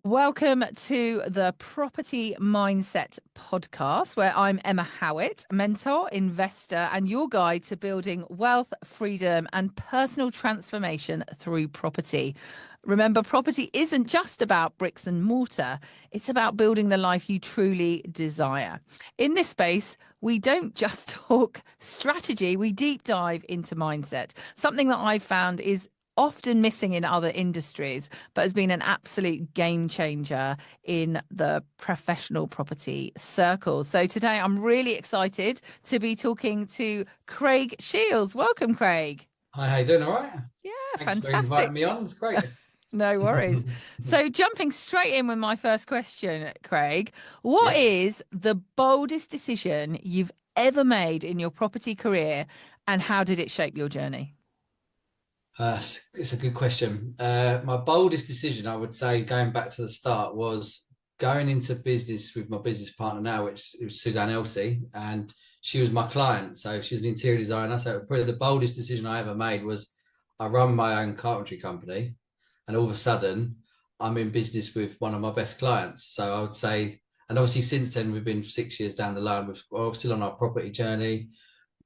Welcome to the Property Mindset podcast, where I'm Emma Howitt, mentor, investor, and your guide to building wealth, freedom, and personal transformation through property. Remember, property isn't just about bricks and mortar. It's about building the life you truly desire. In this space, we don't just talk strategy, we deep dive into mindset. Something that I've found is often missing in other industries, but has been an absolute game changer in the professional property circle. So today I'm really excited to be talking to Craig Shields. Welcome, Craig. Hi, how you doing? All right? Yeah, Thanks for fantastic. inviting me on. It's great. No worries. So jumping straight in with my first question, Craig, what Yeah, is the boldest decision you've ever made in your property career, and how did it shape your journey? it's a good question. My boldest decision, I would say, going back to the start, was going into business with my business partner now, which was Suzanne Elsey, and she was my client. So she's an interior designer. So probably the boldest decision I ever made was I run my own carpentry company, and all of a sudden I'm in business with one of my best clients. So I would say, and obviously since then we've been 6 years down the line. We're still on our property journey.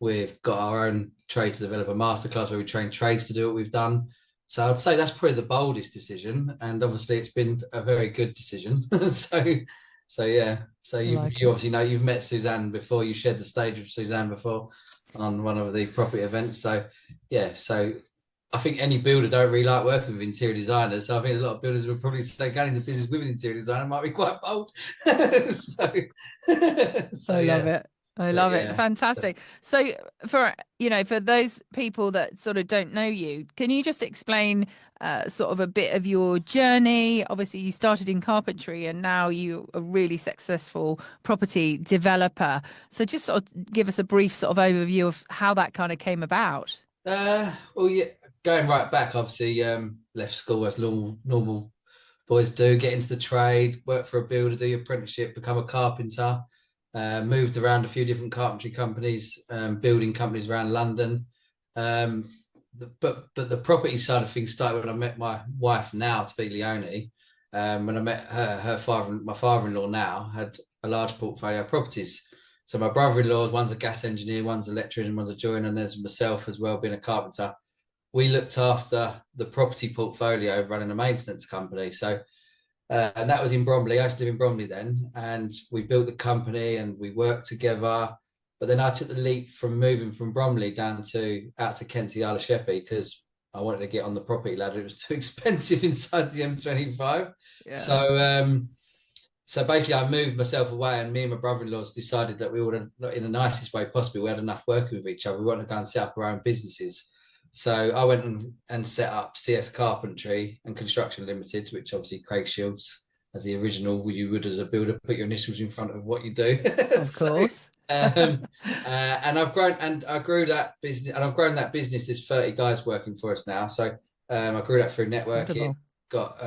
We've got our own trade to developer masterclass where we train trades to do what we've done. So I'd say that's probably the boldest decision, and obviously it's been a very good decision. so yeah. So I like you it. obviously know you've met Suzanne before. You shared the stage with Suzanne before on one of the property events. So yeah. So I think any builder don't really like working with interior designers. So I think a lot of builders would probably say going into business with an interior designer might be quite bold. so so I love yeah. it. I But love it. yeah. Fantastic. So for those people that sort of don't know you, can you just explain sort of a bit of your journey? Obviously, you started in carpentry and now you are a really successful property developer. So just sort of give us a brief sort of overview of how that kind of came about. Well, yeah, going right back, obviously, left school as normal boys do, get into the trade, work for a builder, do your apprenticeship, become a carpenter. Moved around a few different carpentry companies, building companies around London. Um, but the property side of things started when I met my wife now, to be Leonie. When I met her father, my father-in-law now had a large portfolio of properties. So my brother-in-law, one's a gas engineer, one's an electrician, one's a joiner, and there's myself as well, being a carpenter. We looked after the property portfolio running a maintenance company. So and that was in Bromley. I used to live in Bromley then, and we built the company and we worked together. But then I took the leap from moving from Bromley down to out to Kent to the Isle of Sheppey because I wanted to get on the property ladder. It was too expensive inside the M25. Yeah. So basically I moved myself away, and me and my brother-in-laws decided that we would, in the nicest way possible, we had enough working with each other. We wanted to go and set up our own businesses. So I went and set up CS Carpentry and Construction Limited, which obviously Craig Shields, as the original, you would as a builder put your initials in front of what you do. Of so course. and I've grown and I grew that business, and I've grown that business. There's 30 guys working for us now. So I grew that through networking. Incredible. Got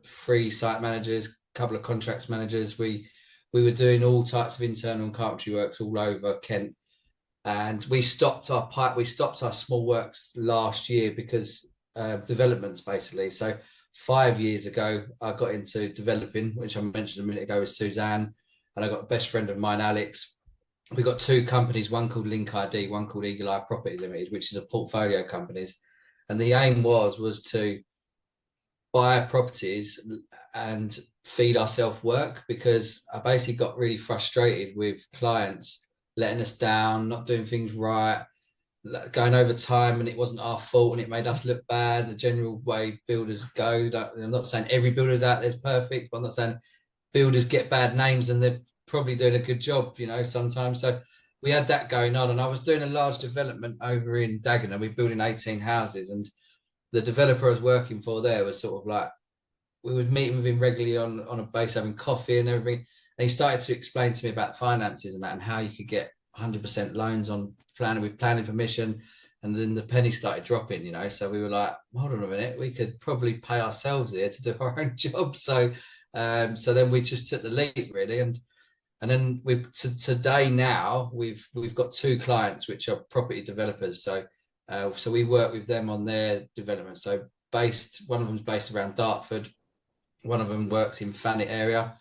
3 site managers, a couple of contracts managers. We were doing all types of internal and carpentry works all over Kent, and we stopped our small works last year because developments basically. So 5 years ago I got into developing, which I mentioned a minute ago, with Suzanne, and I got a best friend of mine, Alex. We got 2 companies, one called Link ID, one called Eagle Eye Property Limited, which is a portfolio companies, and the aim was to buy properties and feed ourselves work, because I basically got really frustrated with clients letting us down, not doing things right, going over time, and it wasn't our fault and it made us look bad. The general way builders go. I'm not saying every builder's out there is perfect, but I'm not saying builders get bad names and they're probably doing a good job, sometimes. So we had that going on, and I was doing a large development over in Dagenham. We're building 18 houses, and the developer I was working for there was sort of like, we would meet with him regularly on a base, having coffee and everything. And he started to explain to me about finances and that, and how you could get 100% loans on planning with planning permission. And then the penny started dropping. So we were like, hold on a minute, we could probably pay ourselves here to do our own job. So then we just took the leap really. And then today now we've got 2 clients which are property developers. So we work with them on their development. So one of them's based around Dartford, one of them works in Thanet area.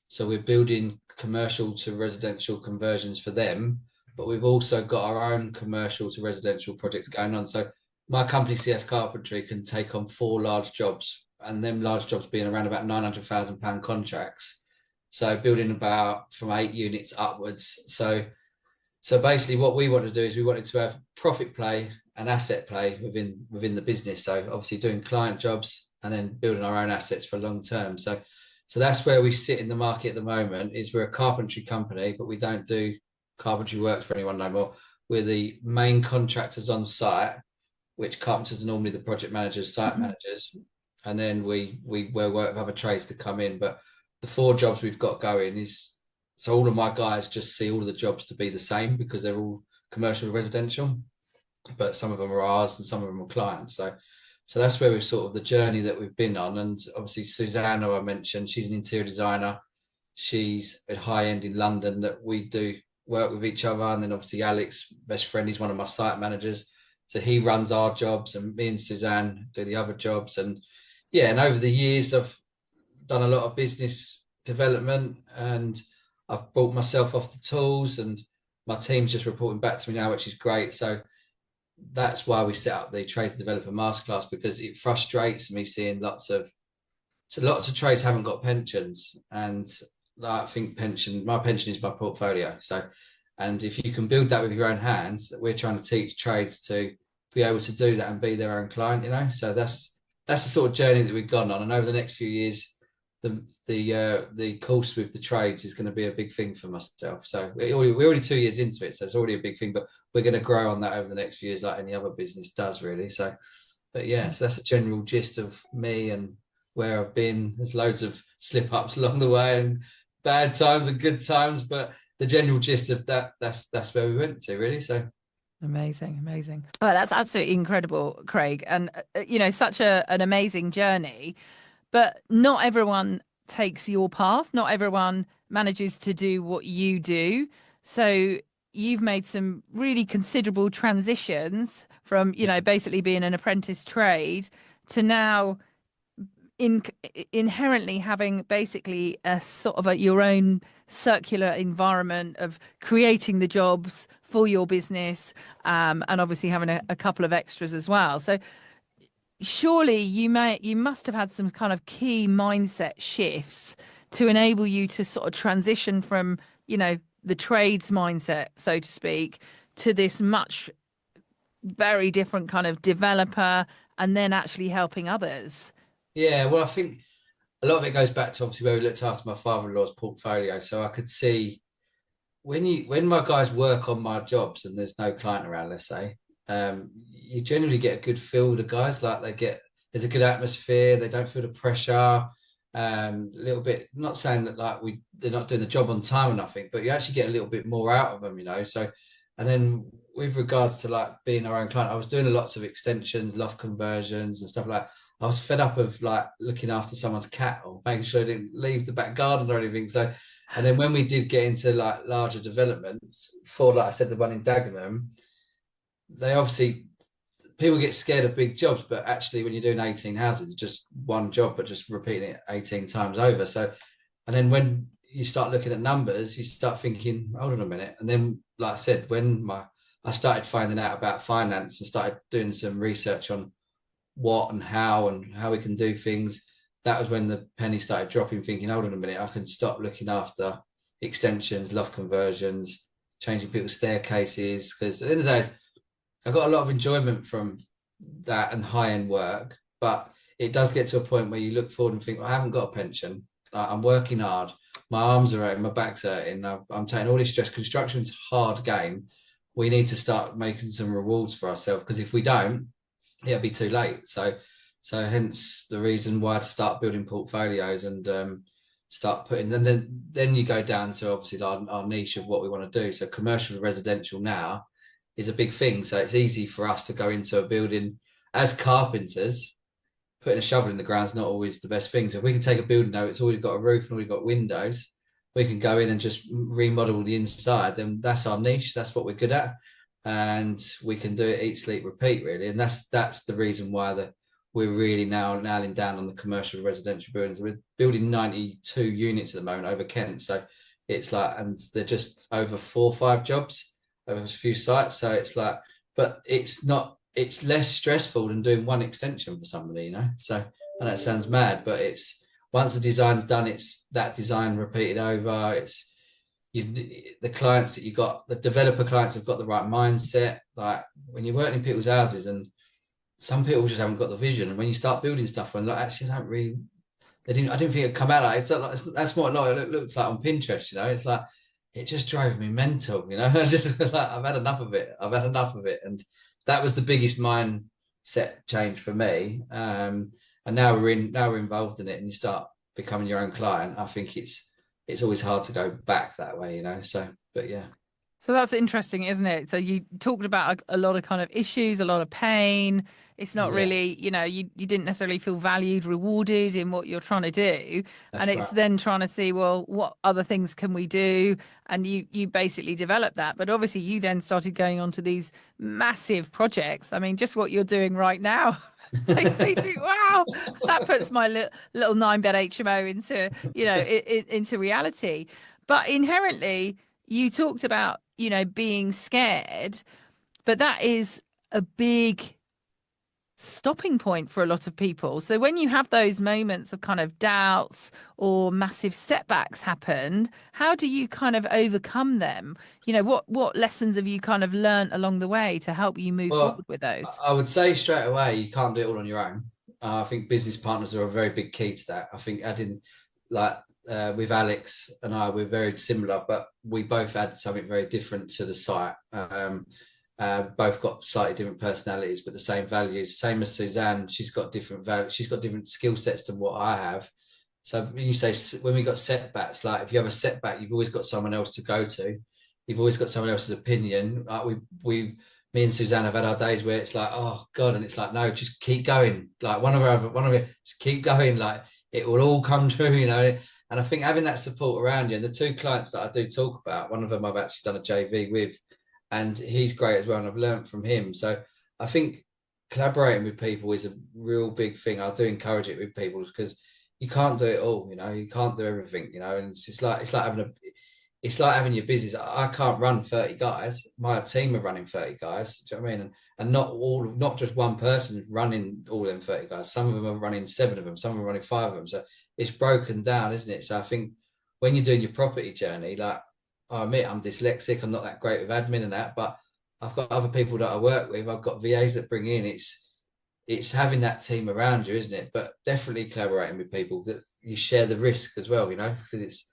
So we're building commercial to residential conversions for them, but we've also got our own commercial to residential projects going on. So my company, CS Carpentry, can take on 4 large jobs, and them large jobs being around about £900,000 contracts. So building about from 8 units upwards. So basically what we want to do is we wanted to have profit play and asset play within the business. So obviously doing client jobs and then building our own assets for long term. So that's where we sit in the market at the moment. Is we're a carpentry company, but we don't do carpentry works for anyone no more. We're the main contractors on site, which carpenters are normally the project managers, site managers, and then we work with other trades to come in. But the 4 jobs we've got going is, so all of my guys just see all of the jobs to be the same because they're all commercial and residential, but some of them are ours and some of them are clients. So that's where we've sort of the journey that we've been on. And obviously Susanna, I mentioned, she's an interior designer. She's at high end in London that we do work with each other. And then obviously Alex, best friend, he's one of my site managers. So he runs our jobs and me and Suzanne do the other jobs. And yeah, and over the years, I've done a lot of business development and I've brought myself off the tools and my team's just reporting back to me now, which is great. So that's why we set up the Trades Developer Masterclass, because it frustrates me seeing lots of trades haven't got pensions. And I think my pension is my portfolio. So, and if you can build that with your own hands, we're trying to teach trades to be able to do that and be their own client, you know. So that's the sort of journey that we've gone on. And over the next few years, the course with the trades is going to be a big thing for myself. So we're already 2 years into it, so it's already a big thing. But we're going to grow on that over the next few years, like any other business does, really. So, but yeah, so that's a general gist of me and where I've been. There's loads of slip ups along the way and bad times and good times, but the general gist of that's where we went to, really. So amazing. Oh, that's absolutely incredible, Craig. And such an amazing journey. But not everyone takes your path. Not everyone manages to do what you do. So you've made some really considerable transitions from, basically being an apprentice trade to now inherently having basically a sort of your own circular environment of creating the jobs for your business, and obviously having a couple of extras as well. So surely you must have had some kind of key mindset shifts to enable you to sort of transition from, the trades mindset, so to speak, to this very different kind of developer and then actually helping others. Yeah, well, I think a lot of it goes back to obviously where we looked after my father-in-law's portfolio. So I could see when my guys work on my jobs and there's no client around, let's say, you generally get a good feel with the guys. Like there's a good atmosphere. They don't feel the pressure. A little bit, not saying that like they're not doing the job on time or nothing, but you actually get a little bit more out of them, So, and then with regards to like being our own client, I was doing lots of extensions, loft conversions and stuff like that. I was fed up of like looking after someone's cat or making sure they didn't leave the back garden or anything. So, and then when we did get into like larger developments, for like I said, the one in Dagenham, people get scared of big jobs, but actually when you're doing 18 houses, it's just one job, but just repeating it 18 times over. So, and then when you start looking at numbers, you start thinking, hold on a minute. And then, like I said, when I started finding out about finance and started doing some research on what and how we can do things, that was when the penny started dropping, thinking, hold on a minute, I can stop looking after extensions, loft conversions, changing people's staircases. Because at the end of the day, I got a lot of enjoyment from that and high-end work, but it does get to a point where you look forward and think, well, I haven't got a pension. I'm working hard. My arms are hurting, my back's hurting. I'm taking all this stress. Construction's a hard game. We need to start making some rewards for ourselves, because if we don't, it'll be too late. So hence the reason why to start building portfolios and start putting, and then you go down to obviously our niche of what we want to do. So commercial and residential now is a big thing. So it's easy for us to go into a building as carpenters. Putting a shovel in the ground is not always the best thing. So if we can take a building now, it's already got a roof and already got windows, we can go in and just remodel the inside. Then that's our niche. That's what we're good at. And we can do it, eat, sleep, repeat, really. And that's the reason why we're really now nailing down on the commercial residential buildings. We're building 92 units at the moment over Kent. So it's like, and they're just over 4 or 5 jobs over a few sites. So it's like, but it's not, it's less stressful than doing one extension for somebody, you know? So, and that sounds mad, but it's, once the design's done, it's that design repeated over. It's, the clients that you got, the developer clients have got the right mindset. Like when you're working in people's houses, and some people just haven't got the vision. And when you start building stuff, and like actually, I don't really, I didn't think it'd come out like it's like, that's what it looks like on Pinterest. You know, it's like it just drove me mental. You know, I just like I've had enough of it. I've had enough of it, and that was the biggest mindset change for me. And now we're involved in it, and you start becoming your own client. I think it's always hard to go back that way, you know. So, but yeah. So that's interesting, isn't it? So you talked about a lot of kind of issues, a lot of pain. It's not Yeah, really, you didn't necessarily feel valued, rewarded in what you're trying to do. And that's it's right. then trying to see, well, what other things can we do? And you basically develop that. But obviously you then started going on to these massive projects. I mean, just what you're doing right now makes me think, wow, that puts my little 9-bed HMO into, into reality. But inherently, you talked about, being scared, but that is a big stopping point for a lot of people. So when you have those moments of kind of doubts or massive setbacks happen, how do you kind of overcome them? What lessons have you kind of learned along the way to help you move Well, forward with those? I would say straight away, you can't do it all on your own. I think business partners are a very big key to that. I think adding, like with Alex and I, we're very similar, but we both add something very different to the site. Both got slightly different personalities, but the same values. Same as Suzanne, she's got different values. She's got different skill sets than what I have. So when you say, when we got setbacks, like if you have a setback, you've always got someone else to go to. You've always got someone else's opinion. Like me and Suzanne have had our days where it's like, oh God, and it's like, no, just keep going. Like one of it, just keep going. Like it will all come true, you know. And I think having that support around you, and the 2 clients that I do talk about, one of them I've actually done a JV with, and he's great as well, and I've learned from him. So I think collaborating with people is a real big thing. I do encourage it with people because you can't do it all, you know. You can't do everything, you know. And it's like having your business. I can't run 30 guys. My team are running 30 guys. Do you know what I mean? And not just one person running all them 30 guys. Some of them are running 7 of them. Some are running 5 of them. So it's broken down, isn't it? So I think when you're doing your property journey, like I admit I'm dyslexic. I'm not that great with admin and that, but I've got other people that I work with. I've got VAs that bring in. It's having that team around you, isn't it? But definitely collaborating with people that you share the risk as well, you know, because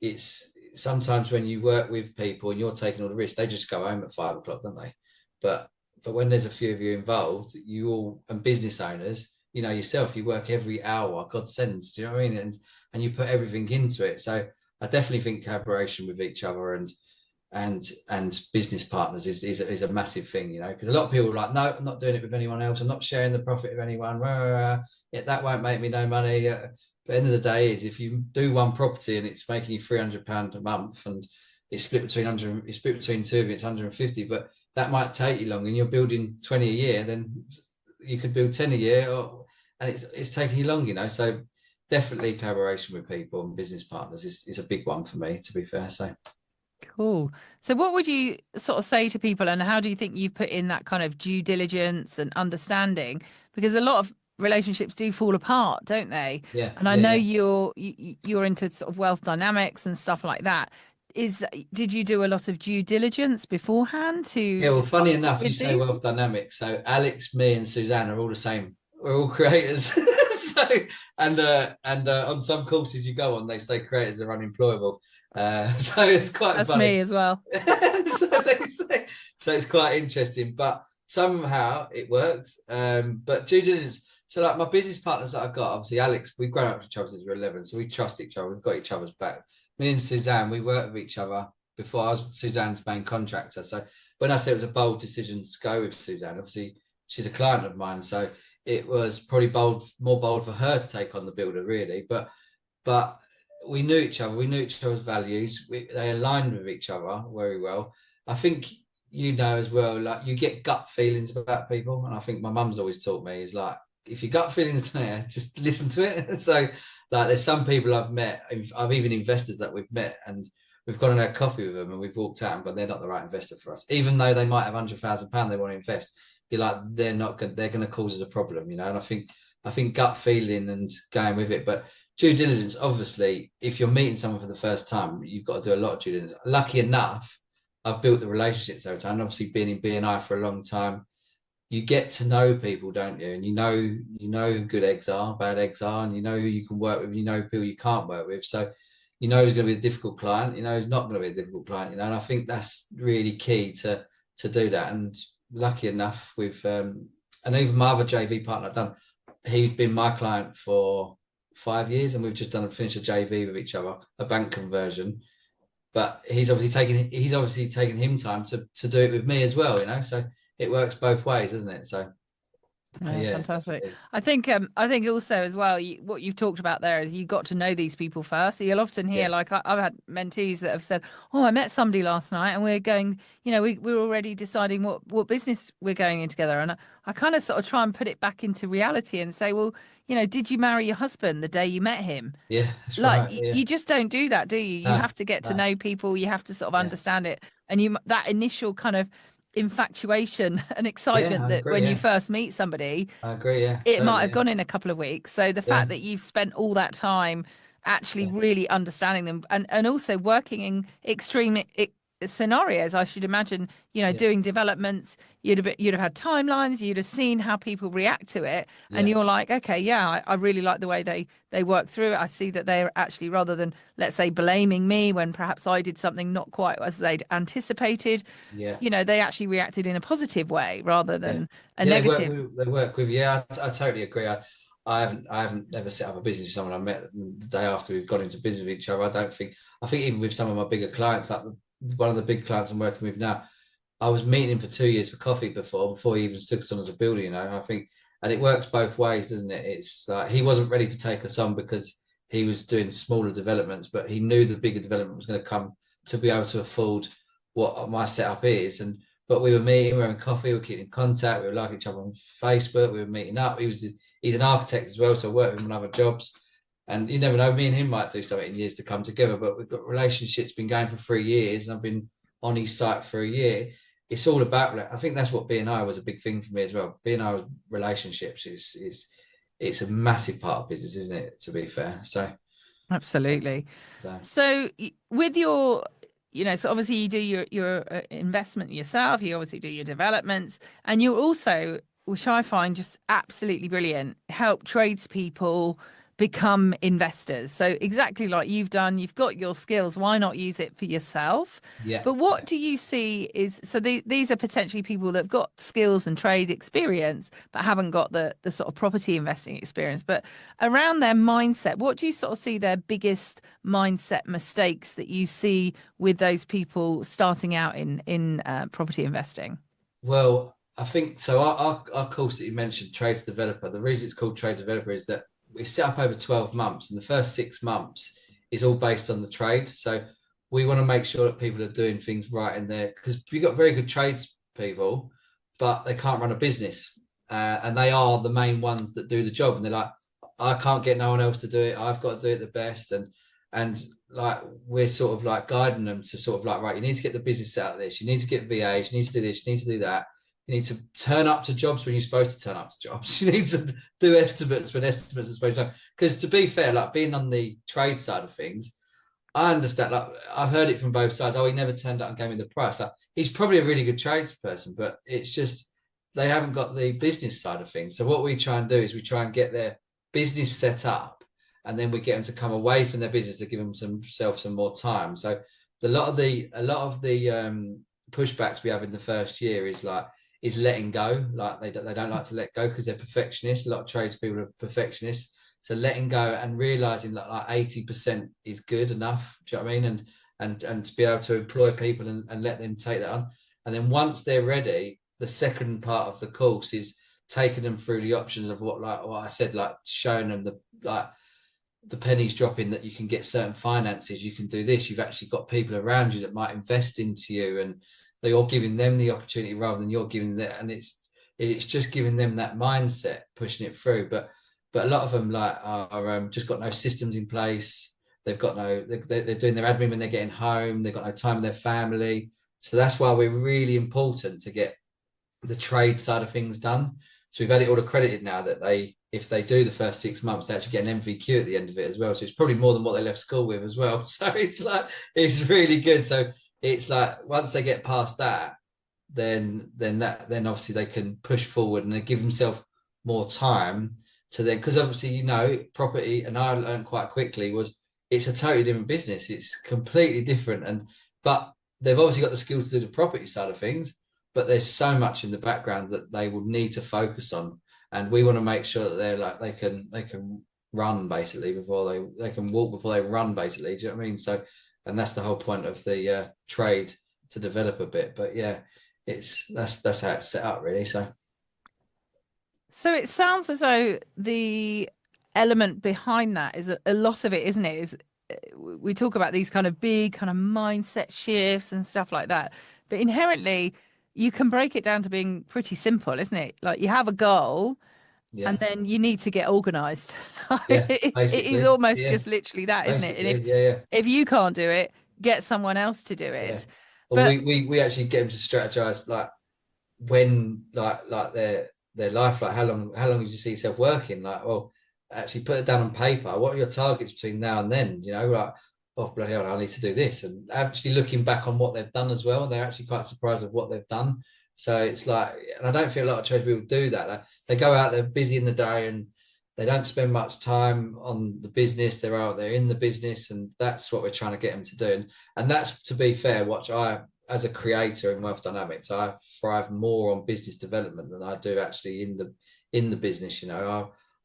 it's sometimes when you work with people and you're taking all the risks, they just go home at 5 o'clock, don't they? But when there's a few of you involved, you all, and business owners, you know yourself, you work every hour God sends. Do you know what I mean? And you put everything into it. So I definitely think collaboration with each other and business partners is a massive thing, you know, because a lot of people are like, no, I'm not doing it with anyone else. I'm not sharing the profit with anyone. Yeah, that won't make me no money. But the end of the day is if you do one property and it's making you £300 a month and it's split between 2 of you, it's 150, but that might take you long and you're building 20 a year, then you could build 10 a year and it's taking you long, you know. So definitely collaboration with people and business partners is a big one for me, to be fair. So Cool. So what would you sort of say to people, and how do you think you've put in that kind of due diligence and understanding? Because a lot of relationships do fall apart, don't they? yeah, And I yeah, know yeah. you're into sort of wealth dynamics and stuff like that. Did you do a lot of due diligence beforehand Yeah, to well, funny start enough, you with say these? wealth dynamics. So Alex, me, and Suzanne are all the same. We're all creators. So and on some courses you go on, they say creators are unemployable. So it's quite That's funny. me as well. So they say, so it's quite interesting, but somehow it works. But due diligence. So like my business partners that I've got, obviously Alex, we've grown up with each other since we were 11, so we trust each other. We've got each other's back. Me and Suzanne, we worked with each other before. I was Suzanne's main contractor. So when I said it was a bold decision to go with Suzanne, obviously she's a client of mine. So it was probably more bold for her to take on the builder, really. But we knew each other. We knew each other's values. They aligned with each other very well. I think you know as well, like you get gut feelings about people, and I think my mum's always taught me is like if your gut feeling's there, just listen to it. So like there's some people I've met, I've even investors that we've met and we've gone and had coffee with them and we've walked out, but they're not the right investor for us. Even though they might have £100,000 they want to invest, you're like, they're not good, they're going to cause us a problem, you know. And I think gut feeling and going with it, but due diligence, obviously, if you're meeting someone for the first time, you've got to do a lot of due diligence. Lucky enough, I've built the relationships over time. And obviously, being in BNI for a long time, you get to know people, don't you? And you know who good eggs are, bad eggs are, and you know who you can work with, you know people you can't work with. So you know who's going to be a difficult client, you know who's not going to be a difficult client, you know. And I think that's really key to do that. And lucky enough, with and even my other JV partner I've done, he's been my client for 5 years, and we've just finished a JV with each other, a bank conversion. But he's obviously taken him time to do it with me as well, you know. So it works both ways, doesn't it? So yeah, fantastic. I think also as well, what you've talked about there is you got to know these people first. So you'll often hear, yeah, like I've had mentees that have said, "Oh, I met somebody last night, and we're going, we're already deciding what business we're going in together." And I kind of sort of try and put it back into reality and say, "Well, did you marry your husband the day you met him?" yeah, that's Like right. Yeah, you just don't do that, do you? You no, have to get to no, know people. You have to sort of yeah, understand it, and that initial kind of infatuation and yeah, excitement I that agree. when you Yeah, first meet somebody, I agree. Yeah, it might totally. have Yeah, gone in a couple of weeks. So the yeah, fact that you've spent all that time actually yeah, really understanding them and also working in extreme scenarios, I should imagine, yeah, doing developments, you'd have had timelines, you'd have seen how people react to it, and yeah, you're like, okay, yeah, I really like the way they work through it. I see that they're actually, rather than, let's say, blaming me when perhaps I did something not quite as they'd anticipated, yeah. they actually reacted in a positive way rather Yeah, than a yeah, negative. they work with. Yeah, I totally agree. I haven't never set up a business with someone I met the day after we've got into business with each other. I don't think. I think even with some of my bigger clients, like one of the big clients I'm working with now, I was meeting him for 2 years for coffee before he even took us on as a builder. You know, and I think, and it works both ways, doesn't it? It's like he wasn't ready to take us on because he was doing smaller developments, but he knew the bigger development was going to come to be able to afford what my setup is. And but we were meeting, we were having coffee, we were keeping in contact, we were liking each other on Facebook, we were meeting up. He's an architect as well, so I worked with him on other jobs. And you never know, me and him might do something in years to come together, but we've got relationships been going for 3 years, and I've been on his site for a year. It's all about, I think that's what BNI was a big thing for me as well. BNI relationships is it's a massive part of business, isn't it? To be fair. Absolutely. So So with your, so obviously you do your investment yourself, you obviously do your developments, and you also, which I find just absolutely brilliant, help tradespeople become investors. So exactly like you've done, you've got your skills, why not use it for yourself? yeah, But what yeah. do you see is, so these are potentially people that have got skills and trade experience, but haven't got the sort of property investing experience. But around their mindset, what do you sort of see their biggest mindset mistakes that you see with those people starting out in property investing? Well, I think so. Our course that you mentioned, Trades Developer, the reason it's called Trades Developer is that we set up over 12 months, and the first 6 months is all based on the trade. So we want to make sure that people are doing things right in there because we've got very good trades people, but they can't run a business. And they are the main ones that do the job. And they're like, I can't get no one else to do it. I've got to do it the best. And like we're sort of like guiding them to sort of like, right, you need to get the business out of this, you need to get VAs, you need to do this, you need to do that, you need to turn up to jobs when you're supposed to turn up to jobs, you need to do estimates when estimates are supposed to, because to be fair, like being on the trade side of things, I understand, like I've heard it from both sides. Oh, he never turned up and gave me the price. Like he's probably a really good tradesperson, but it's just they haven't got the business side of things. So what we try and do is we try and get their business set up, and then we get them to come away from their business to give themselves some more time. So a lot of the pushbacks we have in the first year is letting go. Like they don't like to let go because they're perfectionists. A lot of tradespeople are perfectionists. So letting go and realizing that like 80% is good enough. Do you know what I mean? And to be able to employ people and let them take that on. And then once they're ready, the second part of the course is taking them through the options of what I said, like showing them the pennies dropping that you can get certain finances, you can do this. You've actually got people around you that might invest into you, and you're giving them the opportunity rather than you're giving them. And It's just giving them that mindset, pushing it through. But a lot of them like are just got no systems in place. They've got no, they're doing their admin when they're getting home. They've got no time with their family. So that's why we're really important to get the trade side of things done. So we've had it all accredited now that if they do the first 6 months, they actually get an MVQ at the end of it as well. So it's probably more than what they left school with as well. So it's like, it's really good. So it's like, once they get past that, then obviously they can push forward and they give themselves more time to then, because obviously, property, and I learned quite quickly, it's a totally different business. It's completely different. But they've obviously got the skills to do the property side of things, but there's so much in the background that they will need to focus on. And we want to make sure that they're like, they can run basically before they can walk before they run basically. Do you know what I mean? So, and that's the whole point of the trade to develop a bit. But yeah, that's how it's set up really. So it sounds as though the element behind that is a lot of it, isn't it? Is we talk about these kind of big kind of mindset shifts and stuff like that, but inherently you can break it down to being pretty simple, isn't it? Like you have a goal, and then you need to get organized. It is almost just literally that, isn't it? And if you can't do it, get someone else to do it. Well, we actually get them to strategize, like when like their life, like how long did you see yourself working? Like, well, actually put it down on paper. What are your targets between now and then? Like, oh bloody hell, I need to do this. And actually looking back on what they've done as well, they're actually quite surprised of what they've done. So it's like, and I don't feel a lot of tradespeople do that. Like, they go out, they're busy in the day, and they don't spend much time on the business. They're out there in the business, and that's what we're trying to get them to do. And that's, to be fair, as a creator in Wealth Dynamics, I thrive more on business development than I do actually in the business.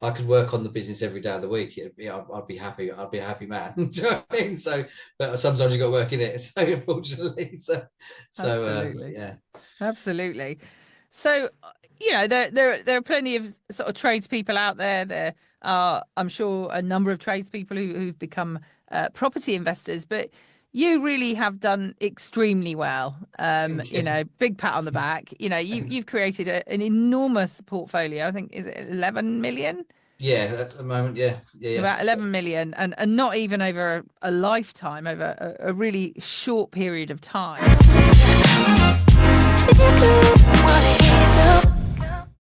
I could work on the business every day of the week. I'd be happy. I'd be a happy man. Do you know what I mean? So, but sometimes you've got to work in it. So, unfortunately, Absolutely. Yeah, absolutely. So, there are plenty of sort of tradespeople out there. There are, I'm sure, a number of tradespeople who've become property investors, but you really have done extremely well. Big pat on the back. You've created an enormous portfolio. I think, is it 11 million? Yeah, at the moment, yeah. About 11 million, and not even over a lifetime, over a really short period of time.